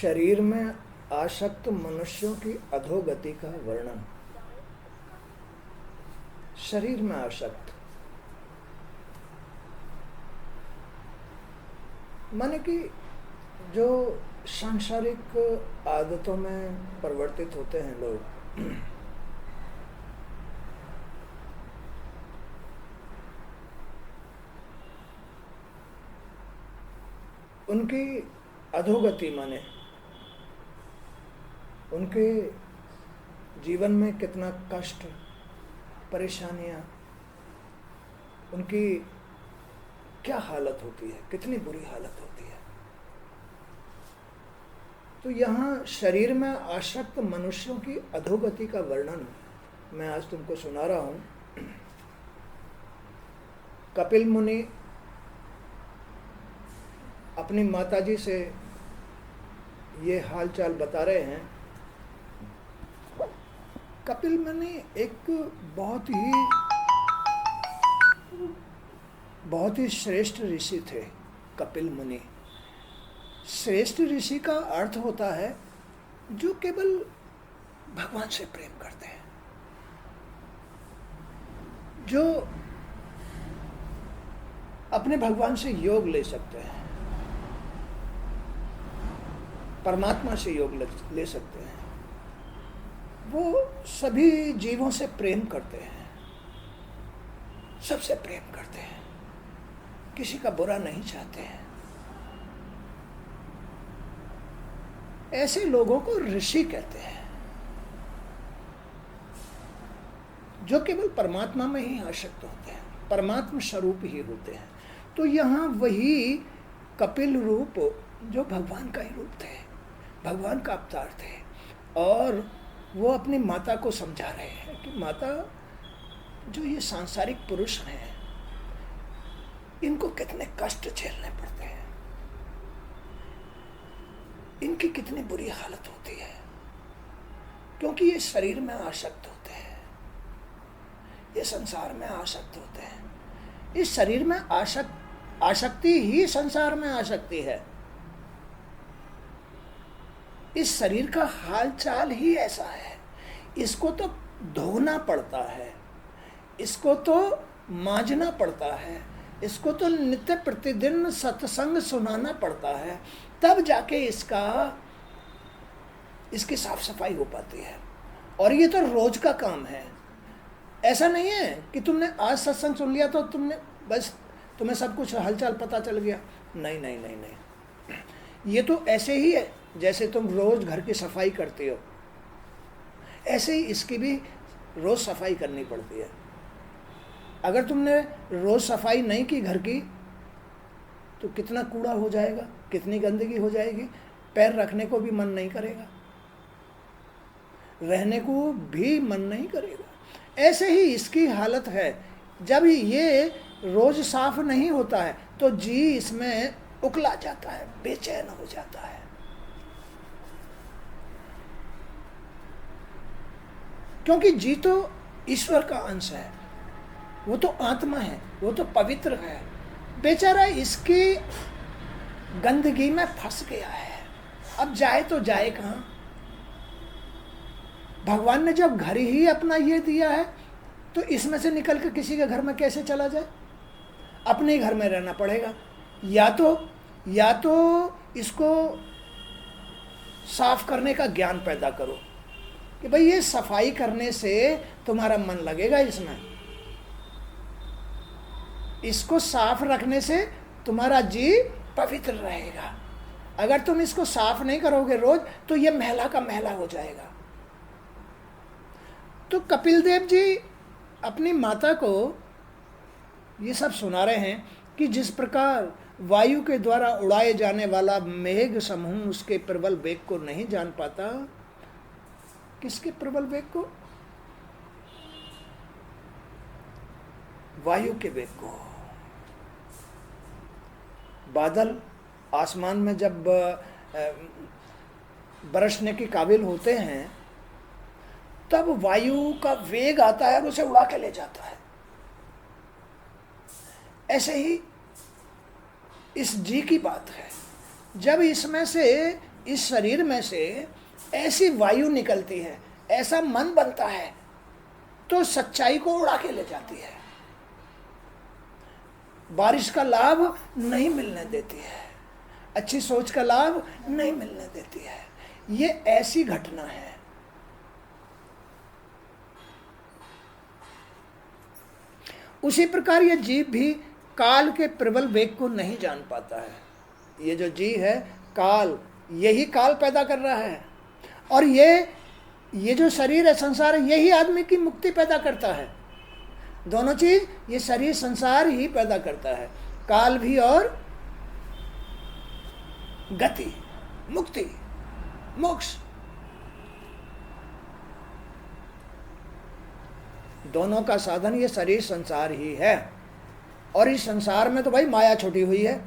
शरीर में आसक्त मनुष्यों की अधोगति का वर्णन। शरीर में आसक्त माने कि जो सांसारिक आदतों में परिवर्तित होते हैं लोग, उनकी अधोगति माने उनके जीवन में कितना कष्ट, परेशानियां, उनकी क्या हालत होती है, कितनी बुरी हालत होती है। तो यहाँ शरीर में आसक्त मनुष्यों की अधोगति का वर्णन मैं आज तुमको सुना रहा हूँ। कपिल मुनि अपनी माताजी से ये हालचाल बता रहे हैं। कपिल मुनि एक बहुत ही श्रेष्ठ ऋषि थे। कपिल मुनि श्रेष्ठ ऋषि का अर्थ होता है जो केवल भगवान से प्रेम करते हैं, जो अपने भगवान से योग ले सकते हैं, परमात्मा से योग ले सकते हैं। वो सभी जीवों से प्रेम करते हैं, सबसे प्रेम करते हैं, किसी का बुरा नहीं चाहते हैं। ऐसे लोगों को ऋषि कहते हैं, जो केवल परमात्मा में ही आसक्त होते हैं, परमात्मा स्वरूप ही होते हैं। तो यहाँ वही कपिल रूप जो भगवान का ही रूप थे, भगवान का अवतार थे, और वो अपनी माता को समझा रहे हैं कि माता, जो ये सांसारिक पुरुष हैं, इनको कितने कष्ट झेलने पड़ते हैं, इनकी कितनी बुरी हालत होती है, क्योंकि ये शरीर में आसक्त होते हैं, ये संसार में आसक्त होते हैं। इस शरीर में आसक्ति ही संसार में आसक्ति है। इस शरीर का हालचाल ही ऐसा है। इसको तो धोना पड़ता है, इसको तो मांजना पड़ता है, इसको तो नित्य प्रतिदिन सत्संग सुनाना पड़ता है, तब जाके इसकी साफ सफाई हो पाती है। और ये तो रोज का काम है। ऐसा नहीं है कि तुमने आज सत्संग सुन लिया तो तुम्हें सब कुछ हालचाल पता चल गया। नहीं नहीं नहीं नहीं, ये तो ऐसे ही है जैसे तुम रोज घर की सफाई करते हो, ऐसे ही इसकी भी रोज सफाई करनी पड़ती है। अगर तुमने रोज सफाई नहीं की घर की, तो कितना कूड़ा हो जाएगा, कितनी गंदगी हो जाएगी, पैर रखने को भी मन नहीं करेगा, रहने को भी मन नहीं करेगा। ऐसे ही इसकी हालत है। जब ये रोज साफ नहीं होता है तो जी इसमें उकला जाता है, बेचैन हो जाता है। क्योंकि जी तो ईश्वर का अंश है, वो तो आत्मा है, वो तो पवित्र है। बेचारा इसकी गंदगी में फंस गया है। अब जाए तो जाए कहाँ? भगवान ने जब घर ही अपना ये दिया है, तो इसमें से निकल कर किसी के घर में कैसे चला जाए? अपने घर में रहना पड़ेगा। या तो इसको साफ करने का ज्ञान पैदा करो कि भाई ये सफाई करने से तुम्हारा मन लगेगा, इसमें इसको साफ रखने से तुम्हारा जी पवित्र रहेगा। अगर तुम इसको साफ नहीं करोगे रोज, तो ये मैला का मैला हो जाएगा। तो कपिल देव जी अपनी माता को ये सब सुना रहे हैं कि जिस प्रकार वायु के द्वारा उड़ाए जाने वाला मेघ समूह उसके प्रबल वेग को नहीं जान पाता। किसके प्रबल वेग को? वायु के वेग को। बादल आसमान में जब बरसने के काबिल होते हैं, तब वायु का वेग आता है और उसे उड़ा के ले जाता है। ऐसे ही इस जी की बात है। जब इसमें से इस शरीर में से ऐसी वायु निकलती है, ऐसा मन बनता है, तो सच्चाई को उड़ा के ले जाती है, बारिश का लाभ नहीं मिलने देती है, अच्छी सोच का लाभ नहीं मिलने देती है। ये ऐसी घटना है। उसी प्रकार ये जीव भी काल के प्रबल वेग को नहीं जान पाता है। ये जो जीव है, काल, यही काल पैदा कर रहा है, और ये जो शरीर है, संसार है, यही आदमी की मुक्ति पैदा करता है। दोनों चीज, ये शरीर संसार ही पैदा करता है, काल भी और गति, मुक्ति, मोक्ष, दोनों का साधन ये शरीर संसार ही है। और इस संसार में तो भाई माया छुटी हुई है।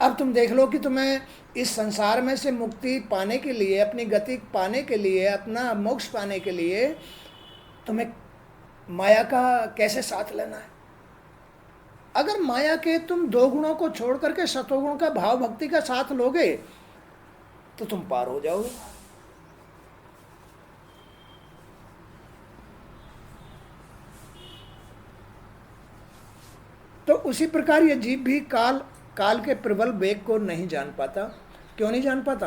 अब तुम देख लो कि तुम्हें इस संसार में से मुक्ति पाने के लिए, अपनी गति पाने के लिए, अपना मोक्ष पाने के लिए तुम्हें माया का कैसे साथ लेना है। अगर माया के तुम दो गुणों को छोड़ करके सतोगुण का, भाव भक्ति का साथ लोगे तो तुम पार हो जाओगे। तो उसी प्रकार ये जीव भी काल के प्रबल वेग को नहीं जान पाता। क्यों नहीं जान पाता?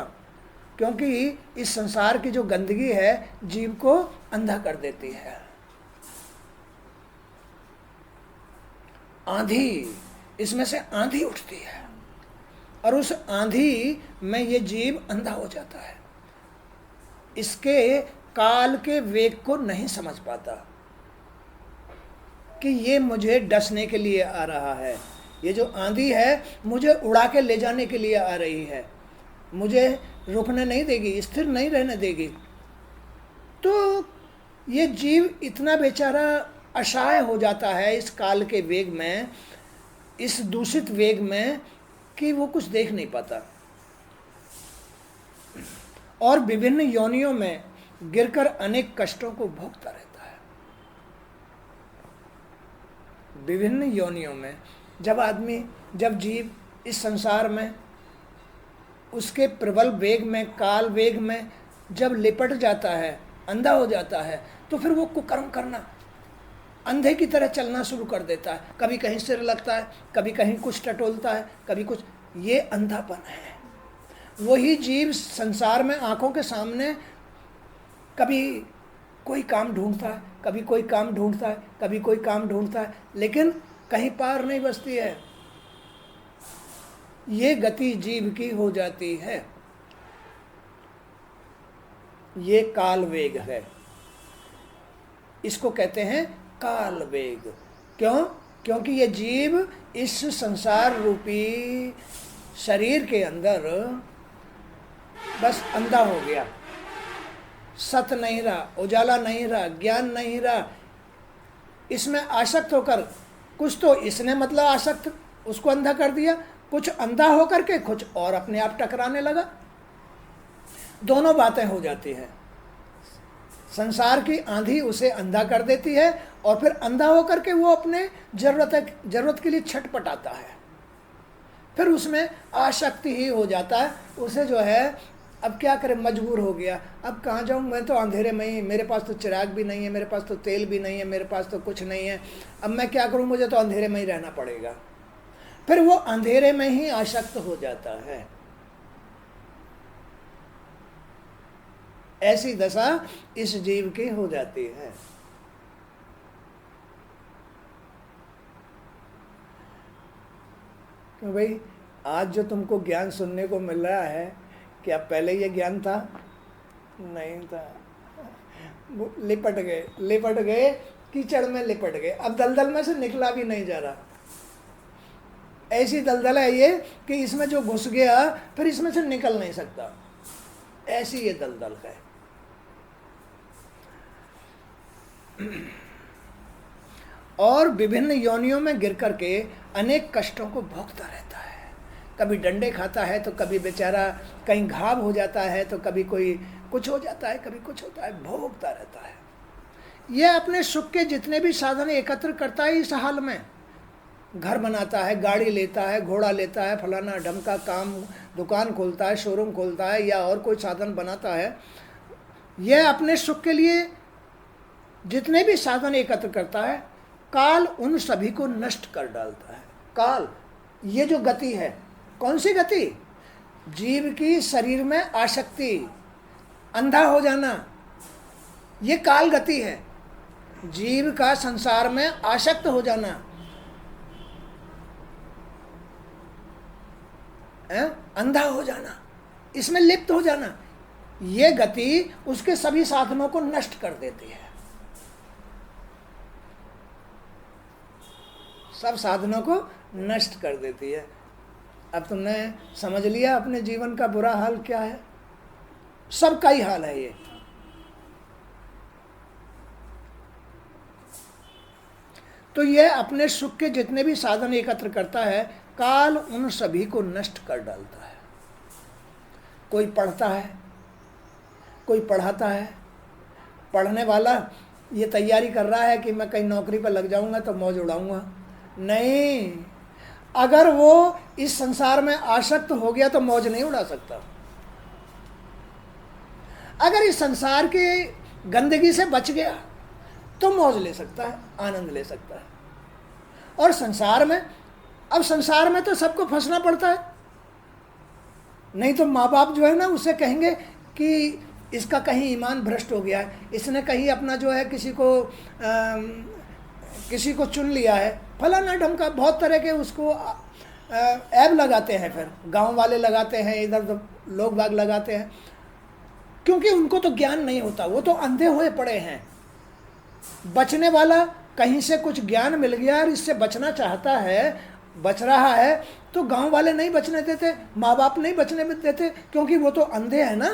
क्योंकि इस संसार की जो गंदगी है जीव को अंधा कर देती है। आंधी, इसमें से आंधी उठती है और उस आंधी में ये जीव अंधा हो जाता है। इसके काल के वेग को नहीं समझ पाता कि ये मुझे डसने के लिए आ रहा है, ये जो आंधी है मुझे उड़ा के ले जाने के लिए आ रही है, मुझे रुकने नहीं देगी, स्थिर नहीं रहने देगी। तो ये जीव इतना बेचारा असहाय हो जाता है इस काल के वेग में, इस दूषित वेग में, कि वो कुछ देख नहीं पाता और विभिन्न योनियों में गिरकर अनेक कष्टों को भोगता रहता है। विभिन्न योनियों में जब जीव इस संसार में उसके प्रबल वेग में, काल वेग में जब लिपट जाता है, अंधा हो जाता है, तो फिर वो कुकर्म करना, अंधे की तरह चलना शुरू कर देता है। कभी कहीं सिर लगता है, कभी कहीं कुछ टटोलता है, कभी कुछ। ये अंधापन है। वही जीव संसार में आंखों के सामने कभी कोई काम ढूंढता है, कभी कोई काम ढूंढता है, कभी कोई काम ढूंढता है, लेकिन कहीं पार नहीं बसती है। ये गति जीव की हो जाती है। ये काल वेग है, इसको कहते हैं काल वेग। क्यों? क्योंकि ये जीव इस संसार रूपी शरीर के अंदर बस अंधा हो गया, सत नहीं रहा, उजाला नहीं रहा, ज्ञान नहीं रहा। इसमें आसक्त होकर, कुछ तो इसने मतलब आसक्त उसको अंधा कर दिया, कुछ अंधा होकर के कुछ और अपने आप टकराने लगा। दोनों बातें हो जाती हैं। संसार की आंधी उसे अंधा कर देती है और फिर अंधा होकर के वो अपने जरूरत के लिए छटपटाता है, फिर उसमें आसक्ति ही हो जाता है। उसे जो है अब क्या करे, मजबूर हो गया, अब कहाँ जाऊँ, मैं तो अंधेरे में ही, मेरे पास तो चिराग भी नहीं है, मेरे पास तो तेल भी नहीं है, मेरे पास तो कुछ नहीं है, अब मैं क्या करूँ, मुझे तो अंधेरे में ही रहना पड़ेगा। फिर वो अंधेरे में ही आसक्त हो जाता है। ऐसी दशा इस जीव की हो जाती है। क्यों भाई, आज जो तुमको ज्ञान सुनने को मिल रहा है, क्या पहले ये ज्ञान था? नहीं था। लिपट गए, कीचड़ में लिपट गए, अब दलदल में से निकला भी नहीं जा रहा। ऐसी दलदल है ये कि इसमें जो घुस गया फिर इसमें से निकल नहीं सकता। ऐसी ये दलदल है। और विभिन्न योनियों में गिर करके अनेक कष्टों को भोगता रहता है। कभी डंडे खाता है, तो कभी बेचारा कहीं घाव हो जाता है, तो कभी कोई कुछ हो जाता है, कभी कुछ होता है, भोगता रहता है। यह अपने सुख के जितने भी साधन एकत्र करता है इस हाल में, घर बनाता है, गाड़ी लेता है, घोड़ा लेता है, फलाना ढमका काम, दुकान खोलता है, शोरूम खोलता है या और कोई साधन बनाता है, यह अपने सुख के लिए जितने भी साधन एकत्र करता है, काल उन सभी को नष्ट कर डालता है। काल, ये जो गति है, कौन सी गति? जीव की शरीर में आसक्ति, अंधा हो जाना, ये काल गति है। जीव का संसार में आसक्त हो जाना, अंधा हो जाना, इसमें लिप्त हो जाना, ये गति उसके सभी साधनों को नष्ट कर देती है। सब साधनों को नष्ट कर देती है। अब तुमने समझ लिया अपने जीवन का बुरा हाल क्या है? सबका ही हाल है ये। तो ये अपने सुख के जितने भी साधन एकत्र करता है, काल उन सभी को नष्ट कर डालता है। कोई पढ़ता है, कोई पढ़ाता है। पढ़ने वाला ये तैयारी कर रहा है कि मैं कहीं नौकरी पर लग जाऊंगा तो मौज उड़ाऊंगा। नहीं, अगर वो इस संसार में आसक्त हो गया तो मौज नहीं उड़ा सकता। अगर इस संसार की गंदगी से बच गया तो मौज ले सकता है, आनंद ले सकता है। और संसार में, अब संसार में तो सबको फंसना पड़ता है, नहीं तो माँ बाप जो है ना उससे कहेंगे कि इसका कहीं ईमान भ्रष्ट हो गया है, इसने कहीं अपना जो है किसी को चुन लिया है, फलाना ढमका, बहुत तरह के उसको ऐब लगाते हैं। फिर गांव वाले लगाते हैं, इधर लोग बाग लगाते हैं, क्योंकि उनको तो ज्ञान नहीं होता, वो तो अंधे हुए पड़े हैं। बचने वाला कहीं से कुछ ज्ञान मिल गया और इससे बचना चाहता है, बच रहा है, तो गांव वाले नहीं बचने देते, माँ बाप नहीं बचने देते, क्योंकि वो तो अंधे हैं ना।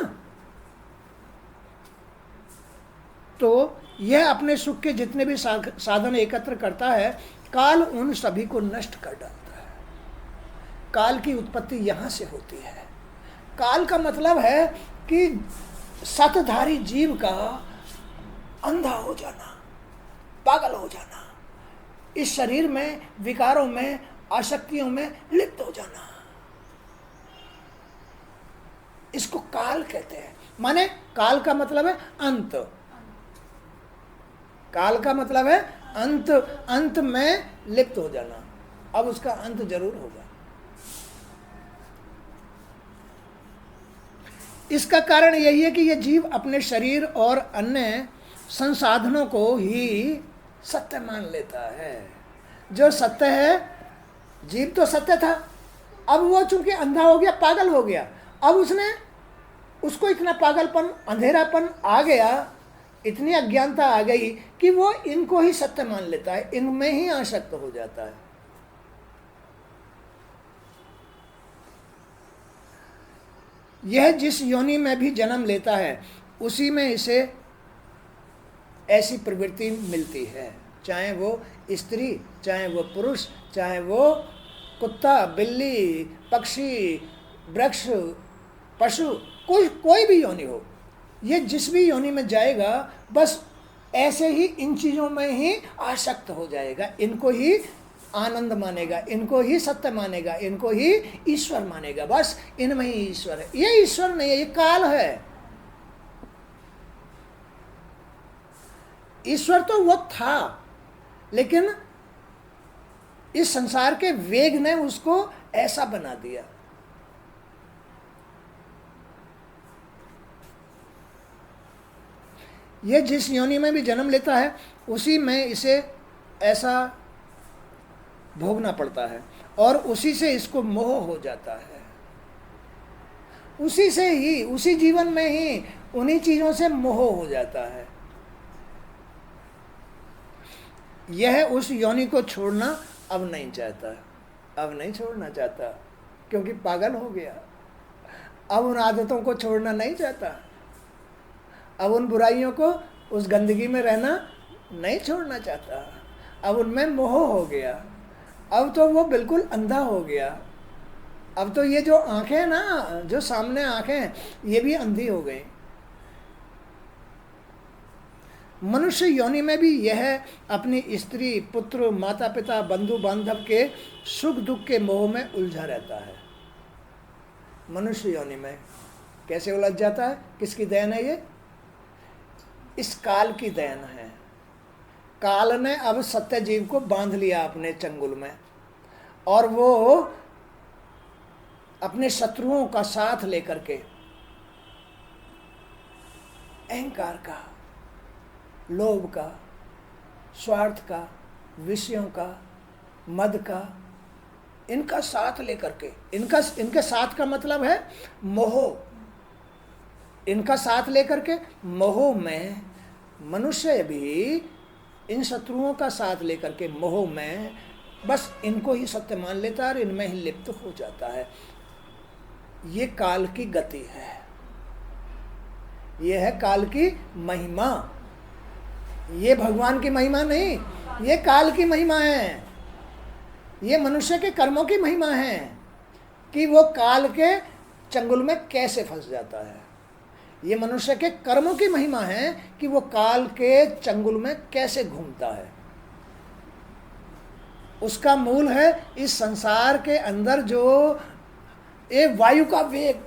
तो यह अपने सुख के जितने भी साधन एकत्र करता है, काल उन सभी को नष्ट कर डालता है। काल की उत्पत्ति यहाँ से होती है। काल का मतलब है कि सतधारी जीव का अंधा हो जाना, पागल हो जाना, इस शरीर में विकारों में, आसक्तियों में लिप्त हो जाना, इसको काल कहते हैं। माने काल का मतलब है अंत। काल का मतलब है अंत, अंत में लिप्त हो जाना। अब उसका अंत जरूर होगा। इसका कारण यही है कि यह जीव अपने शरीर और अन्य संसाधनों को ही सत्य मान लेता है। जो सत्य है, जीव तो सत्य था, अब वो चूंकि अंधा हो गया, पागल हो गया, अब उसको इतना पागलपन, अंधेरापन आ गया, इतनी अज्ञानता आ गई कि वो इनको ही सत्य मान लेता है, इनमें ही आसक्त हो जाता है। यह जिस योनि में भी जन्म लेता है उसी में इसे ऐसी प्रवृत्ति मिलती है, चाहे वो स्त्री, चाहे वो पुरुष, चाहे वो कुत्ता, बिल्ली, पक्षी, वृक्ष, पशु, कोई भी योनि हो। ये जिस भी योनि में जाएगा बस ऐसे ही इन चीज़ों में ही आसक्त हो जाएगा, इनको ही आनंद मानेगा, इनको ही सत्य मानेगा, इनको ही ईश्वर मानेगा, बस इनमें ही ईश्वर है। ये ईश्वर नहीं है, ये काल है। ईश्वर तो वो था, लेकिन इस संसार के वेग ने उसको ऐसा बना दिया। ये जिस योनि में भी जन्म लेता है उसी में इसे ऐसा भोगना पड़ता है और उसी से इसको मोह हो जाता है। उसी से ही, उसी जीवन में ही उन्हीं चीज़ों से मोह हो जाता है। यह उस योनि को छोड़ना अब नहीं चाहता, अब नहीं छोड़ना चाहता, क्योंकि पागल हो गया। अब उन आदतों को छोड़ना नहीं चाहता, अब उन बुराइयों को, उस गंदगी में रहना नहीं छोड़ना चाहता, अब उनमें मोह हो गया, अब तो वो बिल्कुल अंधा हो गया। अब तो ये जो आंखें हैं ना, जो सामने आंखें हैं, ये भी अंधी हो गई। मनुष्य योनि में भी यह अपनी स्त्री, पुत्र, माता पिता, बंधु बांधव के सुख दुख के मोह में उलझा रहता है। मनुष्य योनि में कैसे उलझ जाता है? किसकी देन है ये? इस काल की देन है। काल ने अब सत्य जीव को बांध लिया अपने चंगुल में, और वो अपने शत्रुओं का साथ लेकर के अहंकार का, लोभ का, स्वार्थ का, विषयों का, मद का, इनका साथ लेकर के, इनके साथ का मतलब है मोह। इनका साथ लेकर के मोह में मनुष्य भी इन शत्रुओं का साथ लेकर के मोह में बस इनको ही सत्य मान लेता है और इनमें ही लिप्त हो जाता है। ये काल की गति है, ये है काल की महिमा। ये भगवान की महिमा नहीं, ये काल की महिमा है। ये मनुष्य के कर्मों की महिमा है कि वो काल के चंगुल में कैसे फंस जाता है। ये मनुष्य के कर्मों की महिमा है कि वो काल के चंगुल में कैसे घूमता है। उसका मूल है इस संसार के अंदर जो ये वायु का वेग,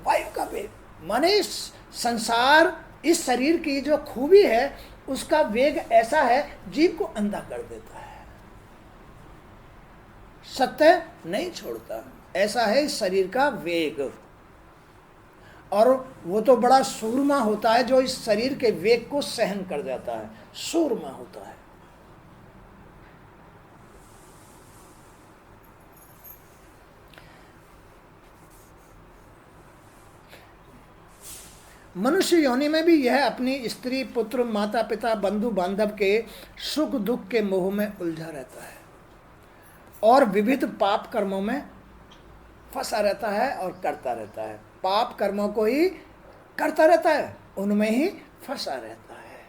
वायु का वेग माने इस संसार, इस शरीर की जो खूबी है उसका वेग ऐसा है जीव को अंधा कर देता है, सत्य नहीं छोड़ता। ऐसा है इस शरीर का वेग। और वो तो बड़ा सूरमा होता है जो इस शरीर के वेग को सहन कर जाता है, सूरमा होता है। मनुष्य योनि में भी यह अपनी स्त्री, पुत्र, माता पिता, बंधु बांधव के सुख दुख के मोह में उलझा रहता है और विविध पाप कर्मों में फंसा रहता है और करता रहता है। पाप कर्मों को ही करता रहता है, उनमें ही फंसा रहता है।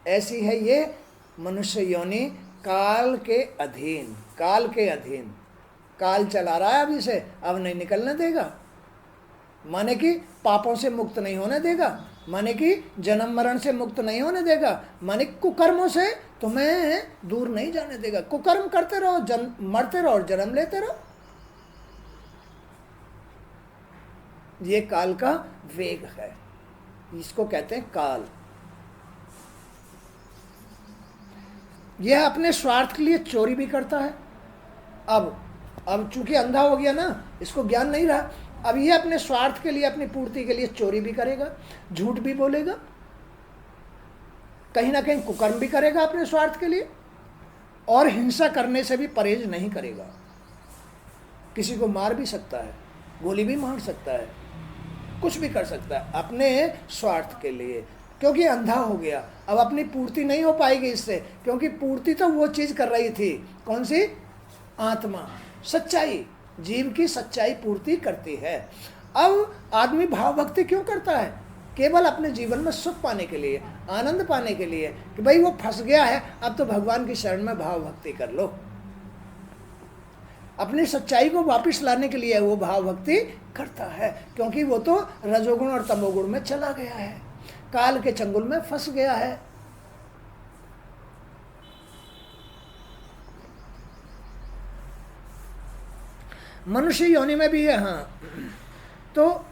ऐसी है ये मनुष्य योनि काल के अधीन। काल के अधीन, काल चला रहा है अब इसे, अब नहीं निकलने देगा। माने कि पापों से मुक्त नहीं होने देगा, माने कि जन्म मरण से मुक्त नहीं होने देगा, माने कुकर्मों से तुम्हें दूर नहीं जाने देगा। कुकर्म करते रहो, मरते रहो और जन्म लेते रहो। ये काल का वेग है, इसको कहते हैं काल। यह अपने स्वार्थ के लिए चोरी भी करता है। अब चूंकि अंधा हो गया ना, इसको ज्ञान नहीं रहा, अब ये अपने स्वार्थ के लिए, अपनी पूर्ति के लिए चोरी भी करेगा, झूठ भी बोलेगा, कहीं ना कहीं कुकर्म भी करेगा अपने स्वार्थ के लिए, और हिंसा करने से भी परहेज नहीं करेगा। किसी को मार भी सकता है, गोली भी मार सकता है, कुछ भी कर सकता है अपने स्वार्थ के लिए, क्योंकि अंधा हो गया। अब अपनी पूर्ति नहीं हो पाएगी इससे, क्योंकि पूर्ति तो वो चीज़ कर रही थी, कौन सी? आत्मा, सच्चाई, जीव की सच्चाई पूर्ति करती है। अब आदमी भाव भक्ति क्यों करता है? केवल अपने जीवन में सुख पाने के लिए, आनंद पाने के लिए, कि भाई वो फंस गया है, अब तो भगवान की शरण में भाव भक्ति कर लो। अपनी सच्चाई को वापस लाने के लिए वो भाव भक्ति करता है, क्योंकि वो तो रजोगुण और तमोगुण में चला गया है, काल के चंगुल में फंस गया है। मनुष्य योनि में भी है। हाँ, तो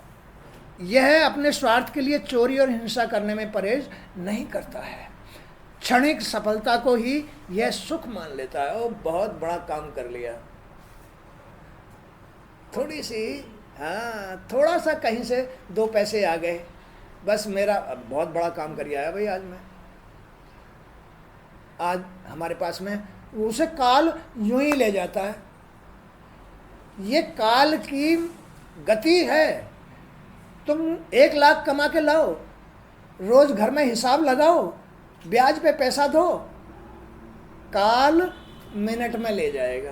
यह अपने स्वार्थ के लिए चोरी और हिंसा करने में परहेज नहीं करता है। क्षणिक सफलता को ही यह सुख मान लेता है। वो बहुत बड़ा काम कर लिया, थोड़ी सी, हाँ, थोड़ा सा कहीं से 2 पैसे आ गए, बस मेरा बहुत बड़ा काम कर आया भाई आज हमारे पास में, उसे काल यूं ही ले जाता है। ये काल की गति है। तुम 1 लाख कमा के लाओ, रोज घर में हिसाब लगाओ, ब्याज पे पैसा दो, काल मिनट में ले जाएगा।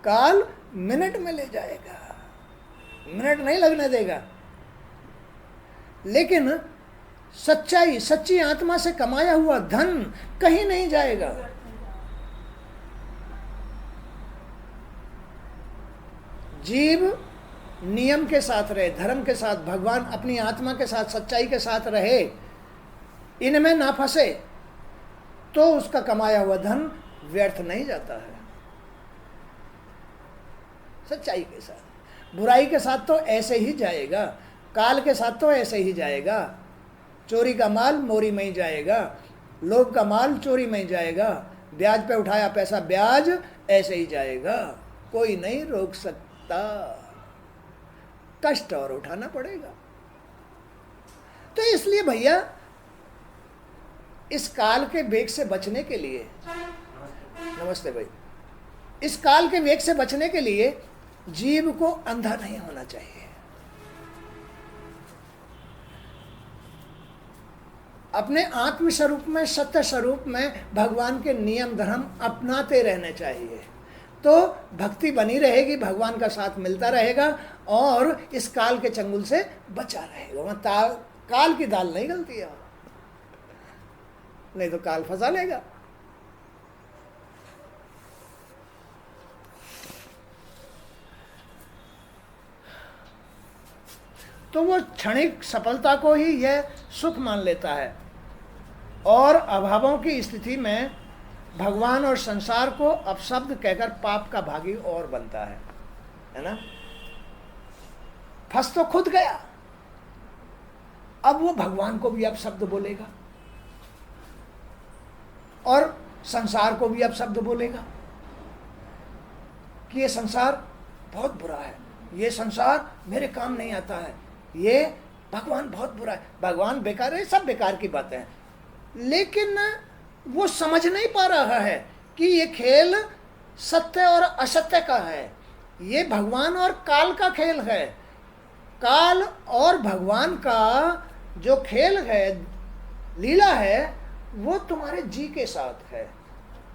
काल मिनट में ले जाएगा, मिनट नहीं लगने देगा। लेकिन सच्चाई, सच्ची आत्मा से कमाया हुआ धन कहीं नहीं जाएगा। जीव नियम के साथ रहे, धर्म के साथ, भगवान अपनी आत्मा के साथ, सच्चाई के साथ रहे, इनमें ना फंसे, तो उसका कमाया हुआ धन व्यर्थ नहीं जाता है। सच्चाई के साथ, बुराई के साथ तो ऐसे ही जाएगा, काल के साथ तो ऐसे ही जाएगा। चोरी का माल मोरी में ही जाएगा, लोभ का माल चोरी में ही जाएगा, ब्याज पे उठाया पैसा ब्याज ऐसे ही जाएगा, कोई नहीं रोक सकता, कष्ट और उठाना पड़ेगा। तो इसलिए भैया इस काल के वेग से बचने के लिए, नमस्ते भाई, इस काल के वेग से बचने के लिए जीव को अंधा नहीं होना चाहिए। अपने आत्म स्वरूप में, सत्य स्वरूप में भगवान के नियम धर्म अपनाते रहने चाहिए, तो भक्ति बनी रहेगी, भगवान का साथ मिलता रहेगा और इस काल के चंगुल से बचा रहेगा। वहाँ काल की दाल नहीं गलती है, नहीं तो काल फंसा लेगा। तो वो क्षणिक सफलता को ही यह सुख मान लेता है और अभावों की स्थिति में भगवान और संसार को अपशब्द कहकर पाप का भागी और बनता है ना। फंस तो खुद गया, अब वो भगवान को भी अपशब्द बोलेगा और संसार को भी अपशब्द बोलेगा कि ये संसार बहुत बुरा है, ये संसार मेरे काम नहीं आता है, ये भगवान बहुत बुरा है, भगवान बेकार है, सब बेकार की बातें हैं। लेकिन वो समझ नहीं पा रहा है कि ये खेल सत्य और असत्य का है, ये भगवान और काल का खेल है। काल और भगवान का जो खेल है, लीला है, वो तुम्हारे जी के साथ है।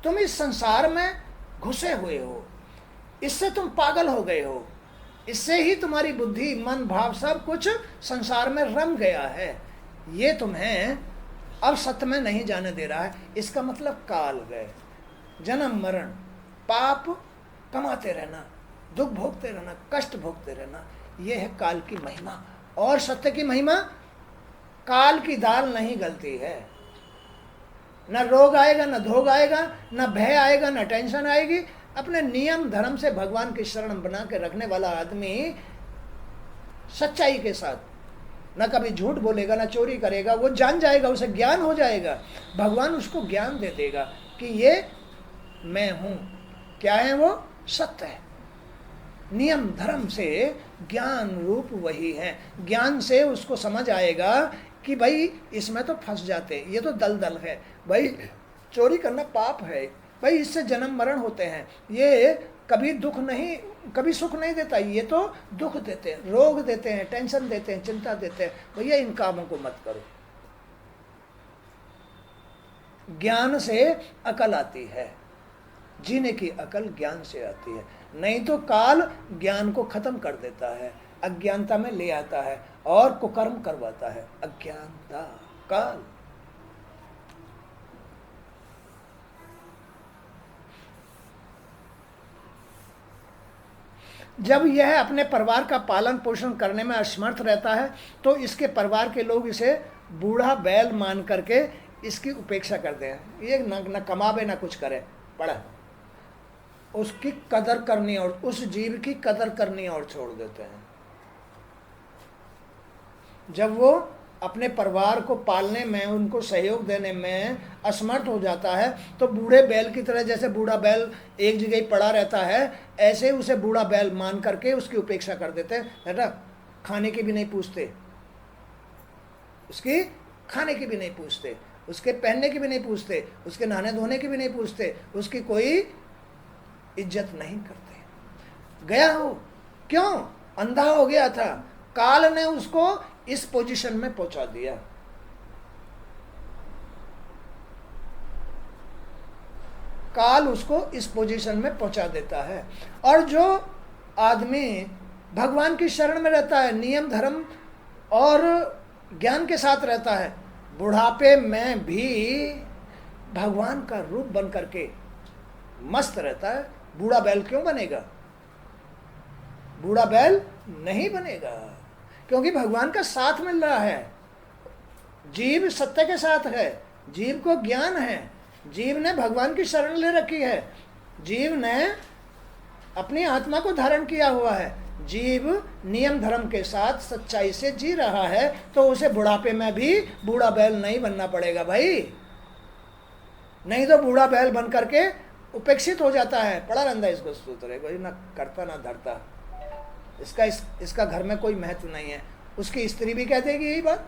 तुम इस संसार में घुसे हुए हो, इससे तुम पागल हो गए हो, इससे ही तुम्हारी बुद्धि मन भाव सब कुछ संसार में रम गया है। ये तुम्हें अब सत्य में नहीं जाने दे रहा है। इसका मतलब काल गए, जन्म मरण पाप कमाते रहना, दुख भोगते रहना, कष्ट भोगते रहना, यह है काल की महिमा। और सत्य की महिमा, काल की दाल नहीं गलती है। न रोग आएगा, न धोग आएगा, न भय आएगा, न टेंशन आएगी। अपने नियम धर्म से भगवान की शरण बना के रखने वाला आदमी सच्चाई के साथ, न कभी झूठ बोलेगा, न चोरी करेगा, वो जान जाएगा, उसे ज्ञान हो जाएगा, भगवान उसको ज्ञान दे देगा कि ये मैं हूँ। क्या है वो? सत्य है। नियम धर्म से ज्ञान रूप वही है। ज्ञान से उसको समझ आएगा कि भाई इसमें तो फंस जाते, ये तो दलदल है, भाई चोरी करना पाप है, भाई इससे जन्म मरण होते हैं, ये कभी दुख नहीं, कभी सुख नहीं देता, ये तो दुख देते हैं, रोग देते हैं, टेंशन देते हैं, चिंता देते हैं, भैया इन कामों को मत करो। ज्ञान से अकल आती है, जीने की अकल ज्ञान से आती है, नहीं तो काल ज्ञान को खत्म कर देता है, अज्ञानता में ले आता है और कुकर्म करवाता है। अज्ञानता काल। जब यह अपने परिवार का पालन पोषण करने में असमर्थ रहता है तो इसके परिवार के लोग इसे बूढ़ा बैल मान करके इसकी उपेक्षा करते हैं। ये न कमावे न कुछ करे, पड़ा उसकी कदर करनी और उस जीव की कदर करनी और छोड़ देते हैं। जब वो अपने परिवार को पालने में, उनको सहयोग देने में असमर्थ हो जाता है तो बूढ़े बैल की तरह, जैसे बूढ़ा बैल एक जगह ही पड़ा रहता है, ऐसे उसे बूढ़ा बैल मान करके उसकी उपेक्षा कर देते हैं। बेटा खाने की भी नहीं पूछते, उसकी खाने की भी नहीं पूछते, उसके पहनने की भी नहीं पूछते, उसके नहाने धोने की भी नहीं पूछते, उसकी कोई इज्जत नहीं करते। गया हो, क्यों? अंधा हो गया था, काल ने उसको इस पोजीशन में पहुंचा दिया। काल उसको इस पोजीशन में पहुंचा देता है। और जो आदमी भगवान की शरण में रहता है, नियम धर्म और ज्ञान के साथ रहता है, बुढ़ापे में भी भगवान का रूप बन करके मस्त रहता है। बूढ़ा बैल क्यों बनेगा? बूढ़ा बैल नहीं बनेगा, क्योंकि भगवान का साथ मिल रहा है। जीव सत्य के साथ है, जीव को ज्ञान है, जीव ने भगवान की शरण ले रखी है, जीव ने अपनी आत्मा को धारण किया हुआ है, जीव नियम धर्म के साथ सच्चाई से जी रहा है, तो उसे बुढ़ापे में भी बूढ़ा बैल नहीं बनना पड़ेगा भाई। नहीं तो बूढ़ा बैल बन करके उपेक्षित हो जाता है, पड़ा रहता है इसको सूत्र, कोई ना करता ना धरता, इसका घर में कोई महत्व नहीं है। उसकी स्त्री भी कह देगी यही बात,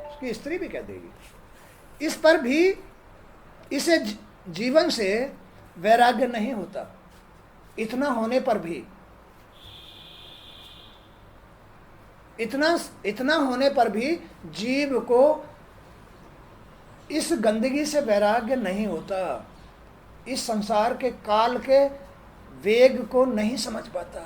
उसकी स्त्री भी कह देगी। इस पर भी इसे जीवन से वैराग्य नहीं होता। इतना होने पर भी, इतना होने पर भी जीव को इस गंदगी से वैराग्य नहीं होता, इस संसार के काल के वेग को नहीं समझ पाता।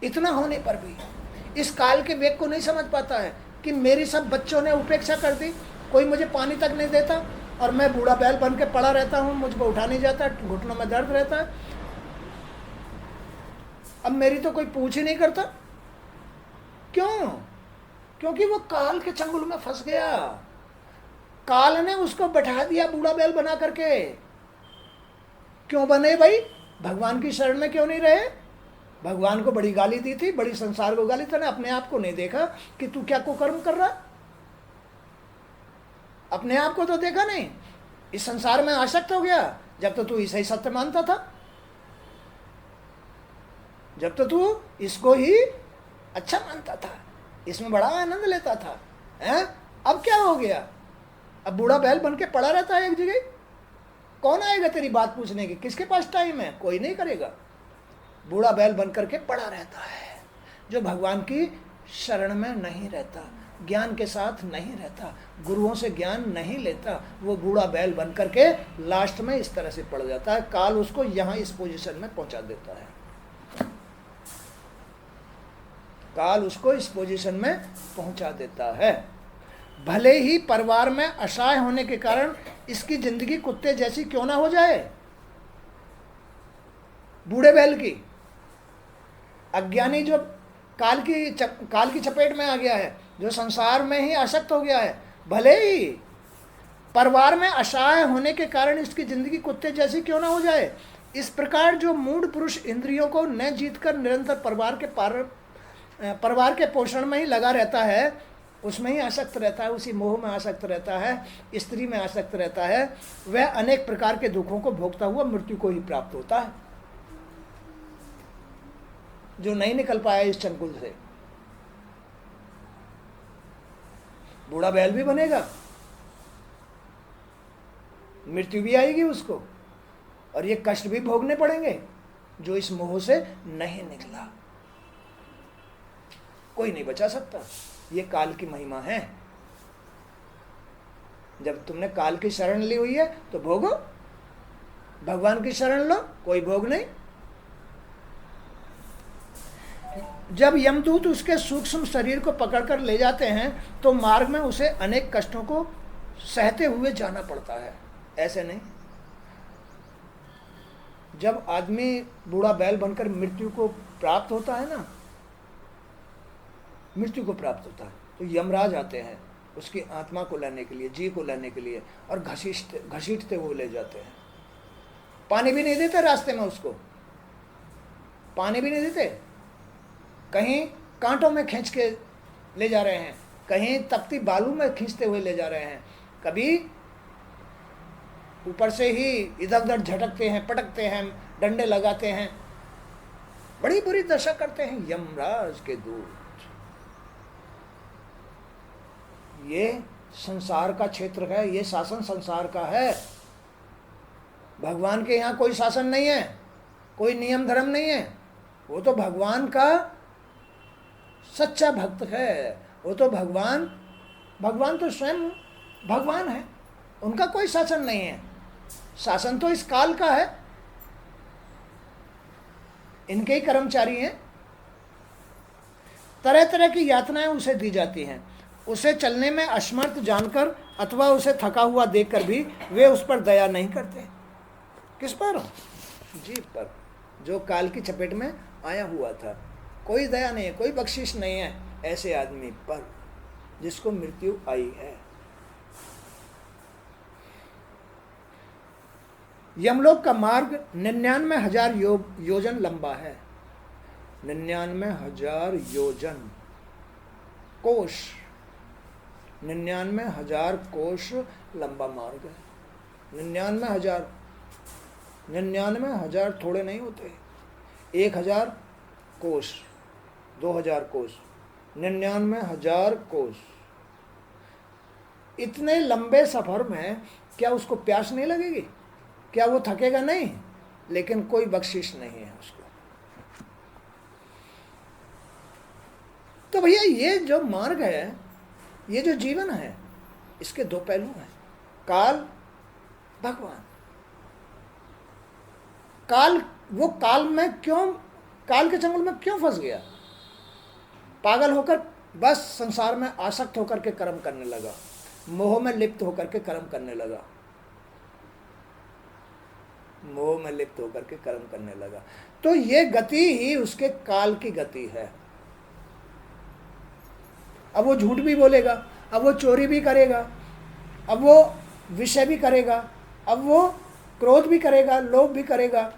इतना होने पर भी इस काल के वेग को नहीं समझ पाता है कि मेरी सब बच्चों ने उपेक्षा कर दी, कोई मुझे पानी तक नहीं देता और मैं बूढ़ा बैल बन के पड़ा रहता हूँ, मुझको उठा नहीं जाता, घुटनों में दर्द रहता है, अब मेरी तो कोई पूछ ही नहीं करता। क्यों? क्योंकि वो काल के चंगुल में फंस गया, काल ने उसको बैठा दिया बूढ़ा बैल बना करके। क्यों बने भाई? भगवान की शरण में क्यों नहीं रहे? भगवान को बड़ी गाली दी थी, बड़ी संसार को गाली, तूने अपने आप को नहीं देखा कि तू क्या कुकर्म कर रहा? अपने आप को तो देखा नहीं, इस संसार में आसक्त हो गया। जब तो तू इसे ही सत्य मानता था, जब तो तू इसको ही अच्छा मानता था, इसमें बड़ा आनंद लेता था, हैं? अब क्या हो गया? अब बूढ़ा बैल बन के पड़ा रहता है एक जगह। कौन आएगा तेरी बात पूछने की? किसके पास टाइम है? कोई नहीं करेगा। बूढ़ा बैल बन करके पड़ा रहता है, जो भगवान की शरण में नहीं रहता, ज्ञान के साथ नहीं रहता, गुरुओं से ज्ञान नहीं लेता, वो बूढ़ा बैल बन करके लास्ट में इस तरह से पड़ जाता है। काल उसको यहाँ इस पोजीशन में पहुंचा देता है, काल उसको इस पोजीशन में पहुंचा देता है। भले ही परिवार में असहाय होने के कारण इसकी जिंदगी कुत्ते जैसी क्यों ना हो जाए, बूढ़े बैल की, अज्ञानी जो काल की चपेट में आ गया है, जो संसार में ही आसक्त हो गया है, भले ही परिवार में असहाय होने के कारण इसकी जिंदगी कुत्ते जैसी क्यों ना हो जाए, इस प्रकार जो मूढ़ पुरुष इंद्रियों को न जीतकर निरंतर परिवार के पोषण में ही लगा रहता है, उसमें ही आसक्त रहता है, उसी मोह में आसक्त रहता है, स्त्री में आसक्त रहता है, वह अनेक प्रकार के दुखों को भोगता हुआ मृत्यु को ही प्राप्त होता है। जो नहीं निकल पाया इस चंगुल से, बूढ़ा बैल भी बनेगा, मृत्यु भी आएगी उसको, और ये कष्ट भी भोगने पड़ेंगे जो इस मोह से नहीं निकला। कोई नहीं बचा सकता, ये काल की महिमा है। जब तुमने काल की शरण ली हुई है तो भोगो, भगवान की शरण लो, कोई भोग नहीं। जब यमदूत उसके सूक्ष्म शरीर को पकड़कर ले जाते हैं तो मार्ग में उसे अनेक कष्टों को सहते हुए जाना पड़ता है, ऐसे नहीं। जब आदमी बूढ़ा बैल बनकर मृत्यु को प्राप्त होता है ना, मृत्यु को प्राप्त होता है, तो यमराज आते हैं उसकी आत्मा को लेने के लिए, जी को लेने के लिए, और घसीटते वो ले जाते हैं। पानी भी नहीं देते रास्ते में, उसको पानी भी नहीं देते, कहीं कांटों में खींच के ले जा रहे हैं, कहीं तपती बालू में खींचते हुए ले जा रहे हैं, कभी ऊपर से ही इधर उधर झटकते हैं, पटकते हैं, डंडे लगाते हैं, बड़ी बुरी दशा करते हैं यमराज के दूत। ये संसार का क्षेत्र है, ये शासन संसार का है। भगवान के यहाँ कोई शासन नहीं है, कोई नियम धर्म नहीं है। वो तो भगवान का सच्चा भक्त है, वो तो भगवान तो स्वयं भगवान है, उनका कोई शासन नहीं है। शासन तो इस काल का है, इनके ही कर्मचारी हैं। तरह तरह की यातनाएं उसे दी जाती हैं, उसे चलने में असमर्थ जानकर अथवा उसे थका हुआ देखकर भी वे उस पर दया नहीं करते। किस पर? जीव पर। जो काल की चपेट में आया हुआ था। कोई दया नहीं है, कोई बख्शिश नहीं है ऐसे आदमी पर जिसको मृत्यु आई है। यमलोक का मार्ग 99,000 योजन लंबा है। 99,000 योजन, कोश, 99,000 कोश लंबा मार्ग है। 99,000, 99,000 थोड़े नहीं होते। 1,000 कोश, 2,000 कोश, 99,000 कोश। इतने लंबे सफर में क्या उसको प्यास नहीं लगेगी? क्या वो थकेगा नहीं? लेकिन कोई बख्शिश नहीं है उसको। तो भैया ये जो मार्ग है, ये जो जीवन है, इसके दो पहलू हैं, काल, भगवान। काल, वो काल में क्यों, काल के चंगुल में क्यों फंस गया? पागल होकर बस संसार में आसक्त होकर के कर्म करने लगा, मोह में लिप्त होकर के कर्म करने लगा, मोह में लिप्त होकर के कर्म करने लगा। तो ये गति ही उसके काल की गति है। अब वो झूठ भी बोलेगा, अब वो चोरी भी करेगा, अब वो विषय भी करेगा, अब वो क्रोध भी करेगा, लोभ भी करेगा।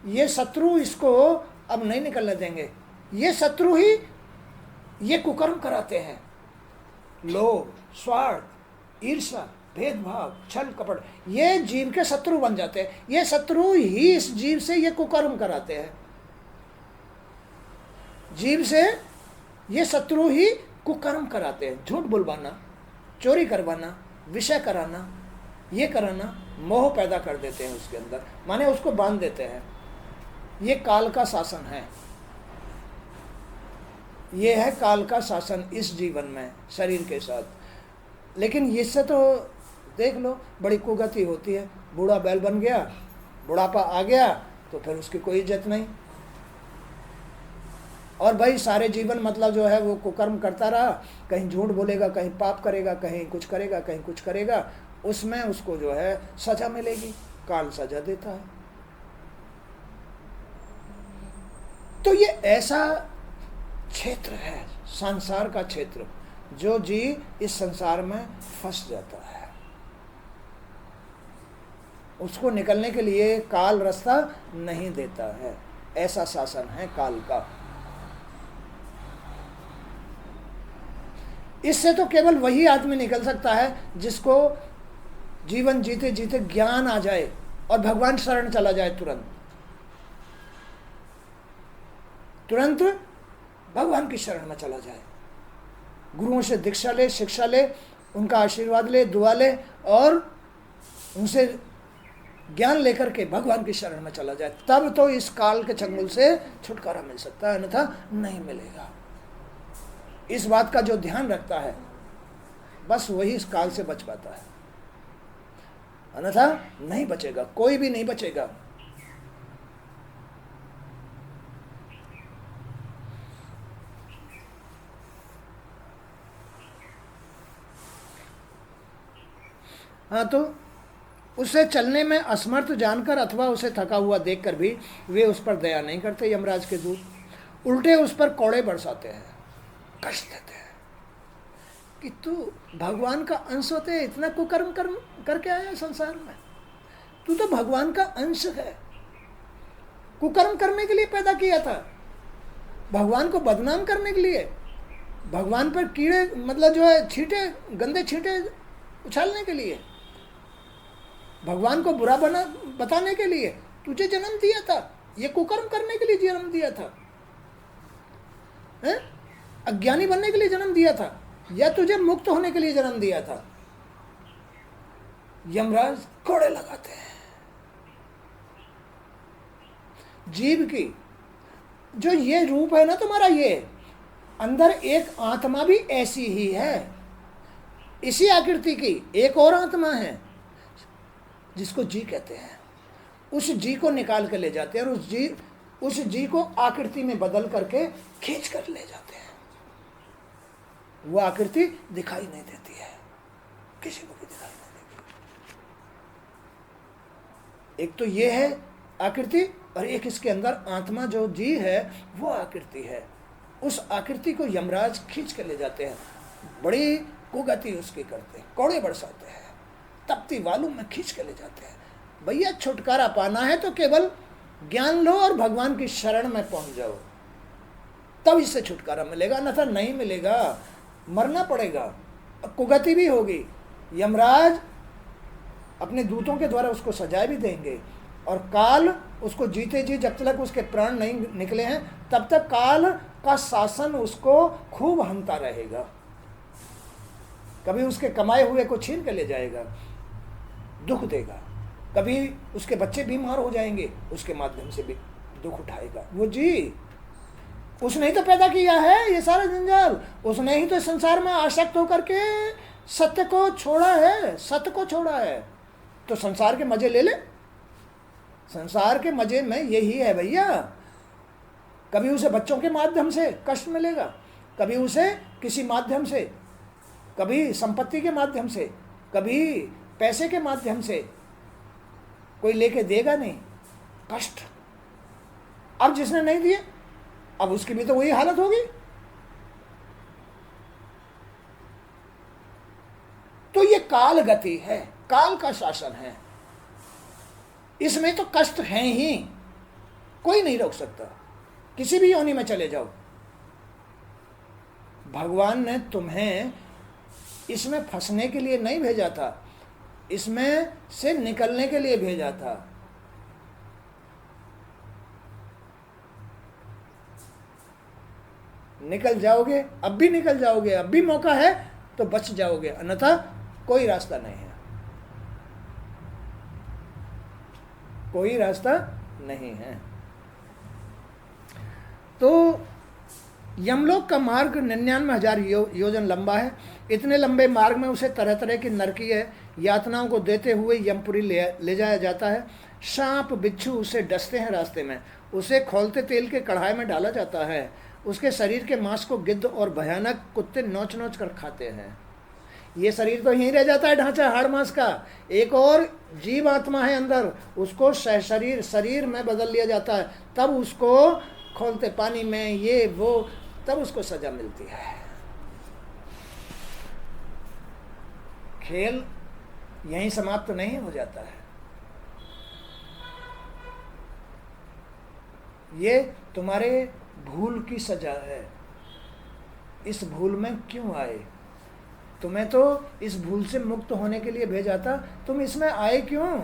ये शत्रु इसको अब नहीं निकलने देंगे। ये शत्रु ही ये कुकर्म कराते हैं। लोभ, स्वार्थ, ईर्ष्या, भेदभाव, छल कपट, ये जीव के शत्रु बन जाते हैं। ये शत्रु ही इस जीव से ये कुकर्म कराते हैं। जीव से ये शत्रु ही कुकर्म कराते हैं। झूठ बुलवाना, चोरी करवाना, विषय कराना, ये कराना, मोह पैदा कर देते हैं उसके अंदर, माने उसको बांध देते हैं। ये काल का शासन है। ये है काल का शासन इस जीवन में, शरीर के साथ। लेकिन इससे तो देख लो बड़ी कुगति होती है। बूढ़ा बैल बन गया, बुढ़ापा आ गया तो फिर उसकी कोई इज्जत नहीं। और भाई सारे जीवन मतलब जो है वो कुकर्म करता रहा, कहीं झूठ बोलेगा, कहीं पाप करेगा, कहीं कुछ करेगा, कहीं कुछ करेगा, उसमें उसको जो है सजा मिलेगी। काल सजा देता है। तो ये ऐसा क्षेत्र है, संसार का क्षेत्र, जो जी इस संसार में फंस जाता है। उसको निकलने के लिए काल रास्ता नहीं देता है। ऐसा शासन है काल का। इससे तो केवल वही आदमी निकल सकता है जिसको जीवन जीते जीते ज्ञान आ जाए और भगवान शरण चला जाए। तुरंत तुरंत भगवान की शरण में चला जाए, गुरुओं से दीक्षा ले, शिक्षा ले, उनका आशीर्वाद ले, दुआ ले और उनसे ज्ञान लेकर के भगवान की शरण में चला जाए। तब तो इस काल के चंगुल से छुटकारा मिल सकता है, अन्यथा नहीं मिलेगा। इस बात का जो ध्यान रखता है बस वही इस काल से बच पाता है, अन्यथा नहीं बचेगा, कोई भी नहीं बचेगा। हाँ, तो उसे चलने में असमर्थ जानकर अथवा उसे थका हुआ देखकर भी वे उस पर दया नहीं करते। यमराज के दूत उल्टे उस पर कौड़े बरसाते हैं, कष्ट देते हैं कि तू भगवान का अंश होते इतना कुकर्म करके आया संसार में। तू तो भगवान का अंश है, कुकर्म करने के लिए पैदा किया था, भगवान को बदनाम करने के लिए, भगवान पर कीड़े मतलब जो है छींटे, गंदे छींटे उछालने के लिए, भगवान को बुरा बताने के लिए तुझे जन्म दिया था। ये कुकर्म करने के लिए जन्म दिया था, हैं? अज्ञानी बनने के लिए जन्म दिया था, या तुझे मुक्त होने के लिए जन्म दिया था? यमराज कोड़े लगाते हैं। जीव की जो ये रूप है ना तुम्हारा, ये अंदर एक आत्मा भी ऐसी ही है, इसी आकृति की एक और आत्मा है जिसको जी कहते हैं। उस जी को निकाल कर ले जाते हैं और उस जी को आकृति में बदल करके खींच कर ले जाते हैं। वो आकृति दिखाई नहीं देती है, किसी को भी दिखाई नहीं देती। एक तो ये है आकृति और एक इसके अंदर आत्मा जो जी है वो आकृति है। उस आकृति को यमराज खींच के ले जाते हैं, बड़ी कुगति उसकी करते हैं, कौड़े बरसाते हैं, तपती वालू में खींच के ले जाते हैं। भैया छुटकारा पाना है तो केवल ज्ञान लो और भगवान की शरण में पहुंच जाओ, तब इससे छुटकारा मिलेगा, अन्यथा नहीं मिलेगा, मरना पड़ेगा, कुगति भी होगी। यमराज अपने दूतों के द्वारा उसको सजा भी देंगे और काल उसको जीते जी जब तक उसके प्राण नहीं निकले हैं तब तक काल का शासन उसको खूब हंता रहेगा। कभी उसके कमाए हुए को छीन के ले जाएगा, दुख देगा, कभी उसके बच्चे बीमार हो जाएंगे, उसके माध्यम से भी दुख उठाएगा। वो जी उसने ही तो पैदा किया है ये सारा जंजाल, उसने ही तो संसार में आसक्त होकर के सत्य को छोड़ा है, सत्य को छोड़ा है। तो संसार के मजे ले ले, संसार के मजे में यही है भैया। कभी उसे बच्चों के माध्यम से कष्ट मिलेगा, कभी उसे किसी माध्यम से, कभी संपत्ति के माध्यम से, कभी पैसे के माध्यम से, कोई लेके देगा नहीं, कष्ट। अब जिसने नहीं दिए अब उसकी भी तो वही हालत होगी। तो ये काल गति है, काल का शासन है, इसमें तो कष्ट है ही, कोई नहीं रोक सकता। किसी भी योनि में चले जाओ, भगवान ने तुम्हें इसमें फंसने के लिए नहीं भेजा था, इसमें से निकलने के लिए भेजा था। निकल जाओगे, अब भी निकल जाओगे, अब भी मौका है तो बच जाओगे, अन्यथा कोई रास्ता नहीं है, कोई रास्ता नहीं है। तो यमलोक का मार्ग 99,000 योजन लंबा है। इतने लंबे मार्ग में उसे तरह तरह की नरकीय यातनाओं को देते हुए यमपुरी ले जाया जाता है। सांप बिच्छू उसे डसते हैं रास्ते में, उसे खौलते तेल के कढ़ाई में डाला जाता है, उसके शरीर के मांस को गिद्ध और भयानक कुत्ते नोच नोच कर खाते हैं। ये शरीर तो यहीं रह जाता है, ढांचा हाड़ मांस का, एक और जीव आत्मा है अंदर, उसको शरीर में बदल लिया जाता है, तब उसको खोलते पानी में ये वो, तब उसको सजा मिलती है। खेल यहीं समाप्त नहीं हो जाता है। ये तुम्हारे भूल की सजा है। इस भूल में क्यों आए? तुम्हें तो इस भूल से मुक्त होने के लिए भेजा था, तुम इसमें आए क्यों?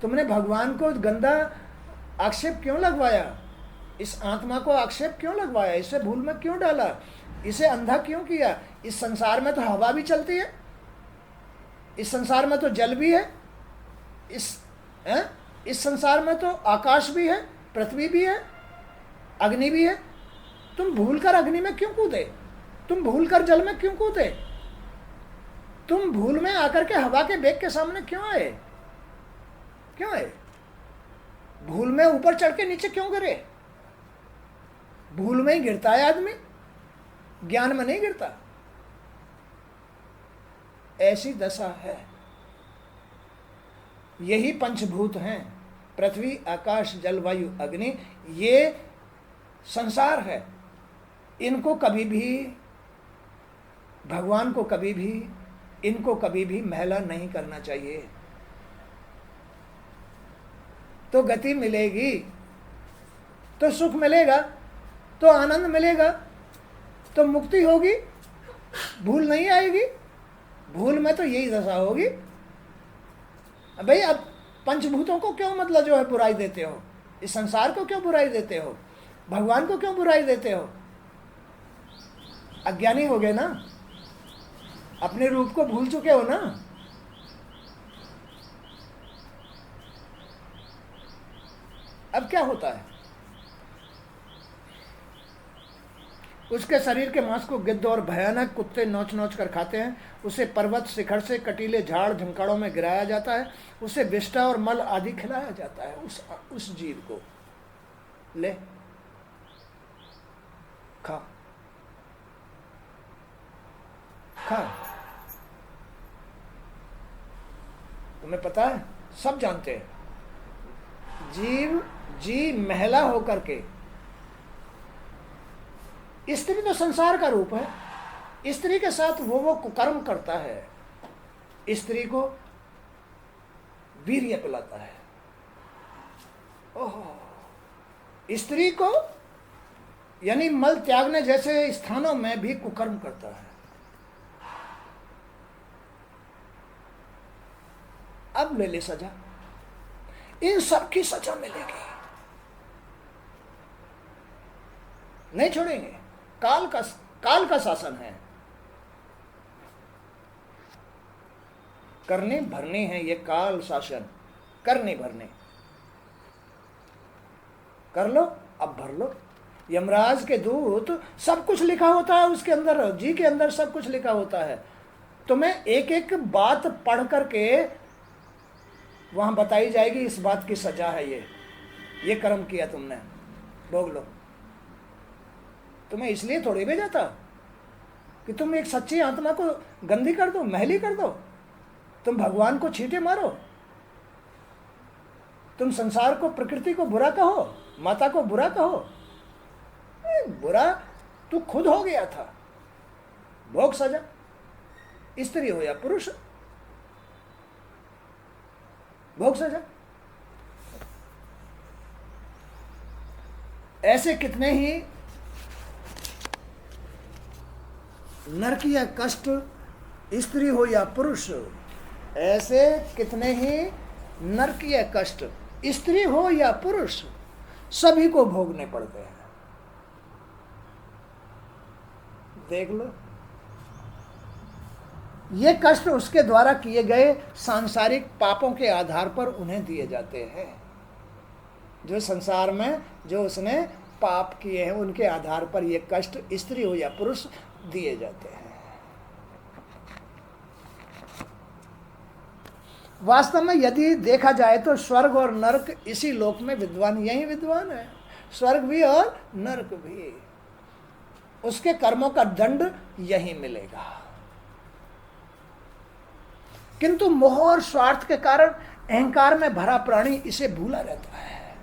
तुमने भगवान को गंदा आक्षेप क्यों लगवाया? इस आत्मा को आक्षेप क्यों लगवाया? इसे भूल में क्यों डाला? इसे अंधा क्यों किया? इस संसार में तो हवा भी चलती है, इस संसार में तो जल भी है, इस संसार में तो आकाश भी है, पृथ्वी भी है, अग्नि भी है। तुम भूलकर अग्नि में क्यों कूदे? तुम भूलकर जल में क्यों कूदे? तुम भूल में आकर के हवा के बेग के सामने क्यों आए? क्यों आए? भूल में ऊपर चढ़ के नीचे क्यों गिरे? भूल में ही गिरता है आदमी, ज्ञान में नहीं गिरता। ऐसी दशा है। यही पंचभूत हैं, पृथ्वी आकाश जल वायु अग्नि, ये संसार है। इनको कभी भी, भगवान को कभी भी, इनको कभी भी मैला नहीं करना चाहिए। तो गति मिलेगी, तो सुख मिलेगा, तो आनंद मिलेगा, तो मुक्ति होगी, भूल नहीं आएगी। भूल में तो यही दशा होगी। भाई अब पंचभूतों को क्यों मतलब जो है बुराई देते हो? इस संसार को क्यों बुराई देते हो? भगवान को क्यों बुराई देते हो? अज्ञानी हो गए ना, अपने रूप को भूल चुके हो ना। अब क्या होता है? उसके शरीर के मांस को गिद्ध और भयानक कुत्ते नोच नोच कर खाते हैं। उसे पर्वत शिखर से कटीले झाड़ झंकाड़ों में गिराया जाता है। उसे विष्ठा और मल आदि खिलाया जाता है। उस जीव को ले खा खा। तुम्हें पता है, सब जानते हैं, जीव जी महिला होकर के, स्त्री तो संसार का रूप है, स्त्री के साथ वो कुकर्म करता है, स्त्री को वीर्य पिलाता है। ओहो, स्त्री को यानी मल त्यागने जैसे स्थानों में भी कुकर्म करता है। अब ले ले सजा, इन सब की सजा मिलेगी, नहीं छोड़ेंगे। काल का शासन है, करने भरने हैं ये काल शासन, करने भरने। कर लो, अब भर लो। यमराज के दूत, सब कुछ लिखा होता है उसके अंदर, जी के अंदर सब कुछ लिखा होता है। तुम्हें एक एक बात पढ़ करके वहां बताई जाएगी, इस बात की सजा है, ये कर्म किया तुमने, भोग लो। तुम्हें इसलिए थोड़ी भेजा था कि तुम एक सच्ची आत्मा को गंदी कर दो, मैली कर दो, तुम भगवान को छींटे मारो, तुम संसार को, प्रकृति को बुरा कहो, माता को बुरा कहो। बुरा तू खुद हो गया था, भोग सजा, स्त्री हो या पुरुष, भोग सजा। ऐसे कितने ही नरकीय कष्ट, स्त्री हो या पुरुष, ऐसे कितने ही नरकीय कष्ट, स्त्री हो या पुरुष, सभी को भोगने पड़ते हैं। देख लो, ये कष्ट उसके द्वारा किए गए सांसारिक पापों के आधार पर उन्हें दिए जाते हैं। जो संसार में जो उसने पाप किए हैं उनके आधार पर ये कष्ट, स्त्री हो या पुरुष, दिए जाते हैं। वास्तव में यदि देखा जाए तो स्वर्ग और नरक इसी लोक में विद्वान, यही विद्वान है, स्वर्ग भी और नरक भी। उसके कर्मों का दंड यही मिलेगा। किंतु मोह और स्वार्थ के कारण अहंकार में भरा प्राणी इसे भूला रहता है,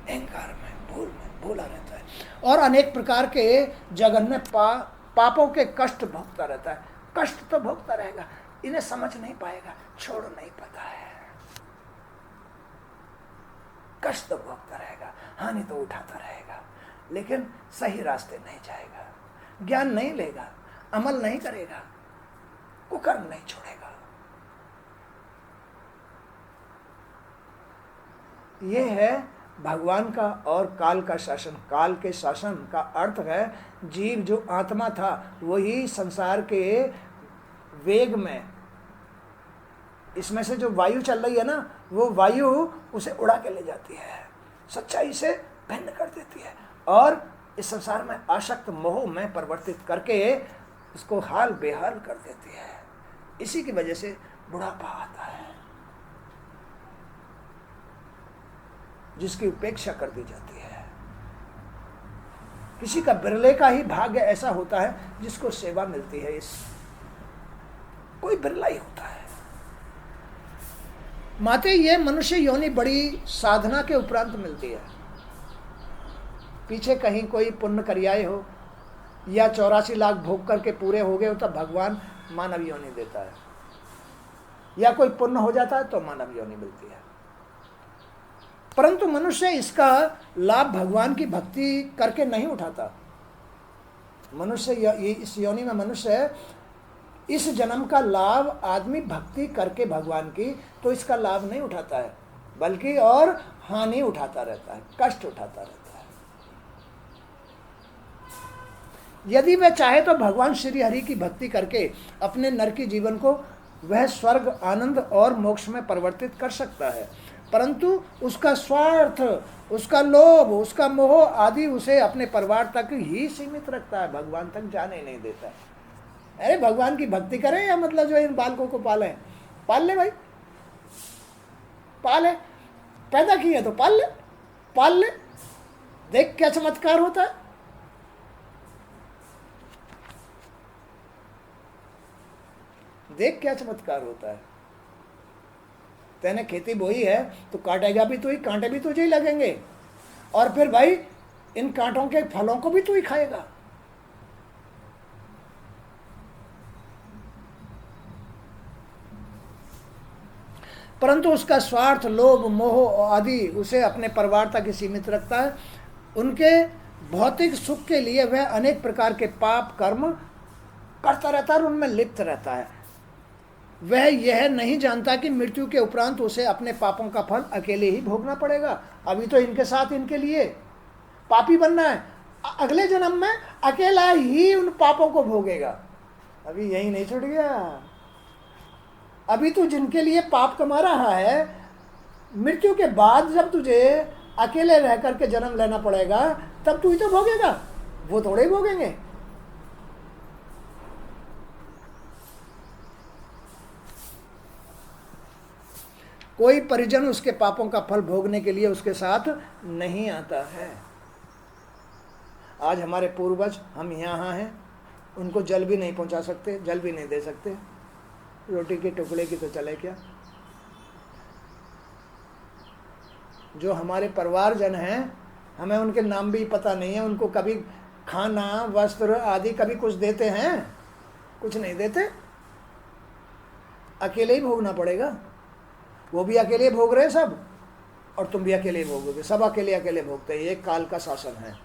अहंकार में भूला रहता है, और अनेक प्रकार के जघन्य पापों के कष्ट भोगता रहता है। कष्ट तो भोगता रहेगा, इन्हें समझ नहीं पाएगा, छोड़ नहीं पाता है। कष्ट तो भोगता रहेगा, हानि तो उठाता रहेगा, लेकिन सही रास्ते नहीं जाएगा, ज्ञान नहीं लेगा, अमल नहीं करेगा, कुकर्म नहीं छोड़ेगा। यह है भगवान का और काल का शासन। काल के शासन का अर्थ है जीव जो आत्मा था वही संसार के वेग में, इसमें से जो वायु चल रही है ना, वो वायु उसे उड़ा के ले जाती है, सच्चाई से भिन्न कर देती है, और इस संसार में आसक्त मोह में परिवर्तित करके उसको हाल बेहाल कर देती है। इसी की वजह से बुढ़ापा आता है, जिसकी उपेक्षा कर दी जाती है। किसी का बिरले का ही भाग्य ऐसा होता है जिसको सेवा मिलती है, इस कोई बिरला ही होता है। माते ये मनुष्य योनि बड़ी साधना के उपरांत मिलती है। पीछे कहीं कोई पुण्य करियाए हो या 84 लाख भोग करके पूरे हो गए हो तब भगवान मानव योनि देता है, या कोई पुण्य हो जाता है तो मानव योनि मिलती है। परंतु मनुष्य इसका लाभ भगवान की भक्ति करके नहीं उठाता। मनुष्य इस योनि में मनुष्य इस जन्म का लाभ आदमी भक्ति करके भगवान की तो इसका लाभ नहीं उठाता है, बल्कि और हानि उठाता रहता है, कष्ट उठाता रहता है। यदि वह चाहे तो भगवान श्री हरि की भक्ति करके अपने नरकी जीवन को वह स्वर्ग, आनंद और मोक्ष में परिवर्तित कर सकता है, परंतु उसका स्वार्थ, उसका लोभ, उसका मोह आदि उसे अपने परिवार तक ही सीमित रखता है, भगवान तक जाने नहीं देता है। अरे भगवान की भक्ति करें या मतलब जो इन बालकों को पालें, पाल ले भाई, पाले, पैदा किए तो पाल ले, पाल ले, देख क्या चमत्कार होता है। देख क्या चमत्कार होता है। तेने खेती बोई है तो काटेगा भी तू ही, कांटे भी तुझे ही लगेंगे, और फिर भाई इन कांटों के फलों को भी तू ही खाएगा। परंतु उसका स्वार्थ, लोभ, मोह आदि उसे अपने परिवार तक ही सीमित रखता है। उनके भौतिक सुख के लिए वह अनेक प्रकार के पाप कर्म करता रहता है और उनमें लिप्त रहता है। वह यह नहीं जानता कि मृत्यु के उपरांत उसे अपने पापों का फल अकेले ही भोगना पड़ेगा। अभी तो इनके साथ इनके लिए पापी बनना है, अगले जन्म में अकेला ही उन पापों को भोगेगा। अभी यही नहीं छूट गया। अभी तू जिनके लिए पाप कमा रहा है, मृत्यु के बाद जब तुझे अकेले रह करके जन्म लेना पड़ेगा तब तू ही तो भोगेगा, वो थोड़े ही भोगेंगे। कोई परिजन उसके पापों का फल भोगने के लिए उसके साथ नहीं आता है। आज हमारे पूर्वज, हम यहाँ हैं, उनको जल भी नहीं पहुंचा सकते, जल भी नहीं दे सकते, रोटी के टुकड़े की तो चले क्या। जो हमारे परिवारजन हैं, हमें उनके नाम भी पता नहीं है, उनको कभी खाना, वस्त्र आदि कभी कुछ देते हैं? कुछ नहीं देते, अकेले ही भोगना पड़ेगा। वो भी अकेले भोग रहे हैं सब, और तुम भी अकेले भोगोगे, सब अकेले अकेले भोगते हैं। ये काल का शासन है।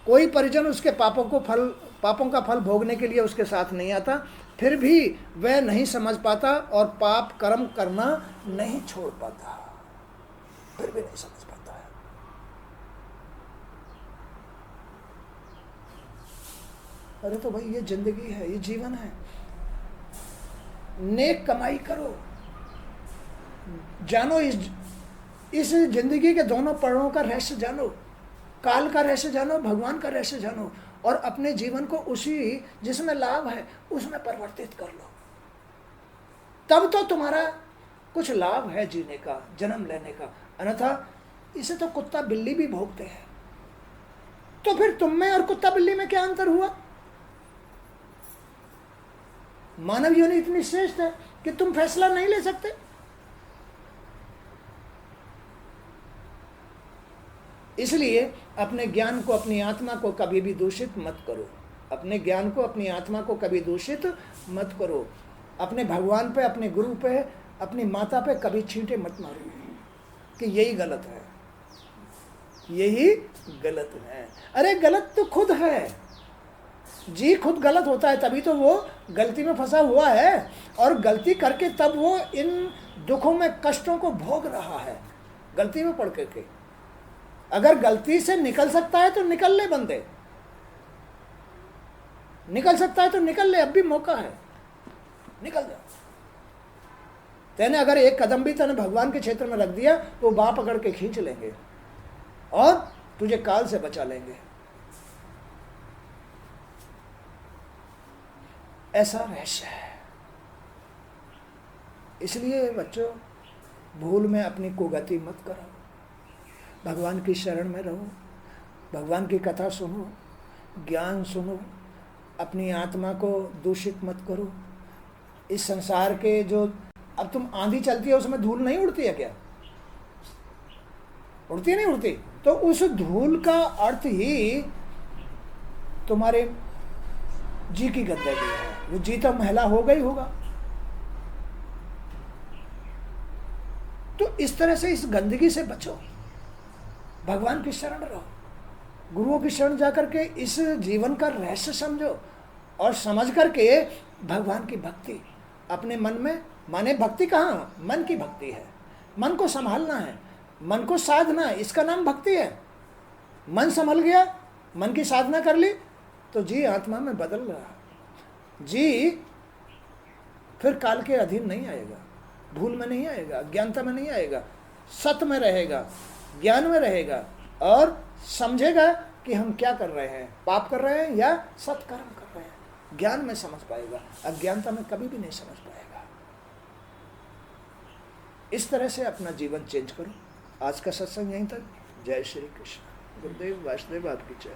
कोई परिजन उसके पापों का फल भोगने के लिए उसके साथ नहीं आता, फिर भी वह नहीं समझ पाता और पाप कर्म करना नहीं छोड़ पाता, फिर भी नहीं समझ पाता है। अरे तो भाई ये जिंदगी है, ये जीवन है, नेक कमाई करो, जानो इस जिंदगी के दोनों पड़ों का रहस्य जानो, काल का रहस्य जानो, भगवान का रहस्य जानो, और अपने जीवन को उसी जिसमें लाभ है उसमें परिवर्तित कर लो। तब तो तुम्हारा कुछ लाभ है जीने का, जन्म लेने का। अन्यथा इसे तो कुत्ता बिल्ली भी भोगते हैं। तो फिर तुम में और कुत्ता बिल्ली में क्या अंतर हुआ? मानव योनि इतनी श्रेष्ठ है कि तुम फैसला नहीं ले सकते। इसलिए अपने ज्ञान को, अपनी आत्मा को कभी भी दूषित मत करो। अपने ज्ञान को, अपनी आत्मा को कभी दूषित मत करो। अपने भगवान पे, अपने गुरु पे, अपनी माता पे कभी छींटे मत मारो कि यही गलत है, यही गलत है। अरे गलत तो खुद है, जी खुद गलत होता है, तभी तो वो गलती में फंसा हुआ है, और गलती करके तब वो इन दुखों में, कष्टों को भोग रहा है, गलती में पड़ करके। अगर गलती से निकल सकता है तो निकल ले बंदे, निकल सकता है तो निकल ले, अब भी मौका है, निकल जा। तेने अगर एक कदम भी तेने भगवान के क्षेत्र में रख दिया तो बाह पकड़ के खींच लेंगे और तुझे काल से बचा लेंगे। ऐसा रहस्य है। इसलिए बच्चों, भूल में अपनी कुगति मत करो, भगवान की शरण में रहो, भगवान की कथा सुनो, ज्ञान सुनो, अपनी आत्मा को दूषित मत करो। इस संसार के जो, अब तुम आंधी चलती है उसमें धूल नहीं उड़ती है क्या? उड़ती है, नहीं उड़ती? तो उस धूल का अर्थ ही तुम्हारे जी की गंदगी है। वो जी तो मैला हो गई होगा। तो इस तरह से इस गंदगी से बचो, भगवान की शरण रहो, गुरुओं की शरण जाकर के इस जीवन का रहस्य समझो, और समझ करके भगवान की भक्ति अपने मन में, माने भक्ति कहाँ, मन की भक्ति है, मन को संभालना है, मन को साधना है, इसका नाम भक्ति है। मन संभल गया, मन की साधना कर ली तो जी आत्मा में बदल रहा, जी फिर काल के अधीन नहीं आएगा, भूल में नहीं आएगा, अज्ञानता में नहीं आएगा, सत्य में रहेगा, ज्ञान में रहेगा, और समझेगा कि हम क्या कर रहे हैं, पाप कर रहे हैं या सत्कर्म कर रहे हैं। ज्ञान में समझ पाएगा, अज्ञानता में कभी भी नहीं समझ पाएगा। इस तरह से अपना जीवन चेंज करो। आज का सत्संग यहीं तक। जय श्री कृष्ण। गुरुदेव वासुदेव आपकी जय।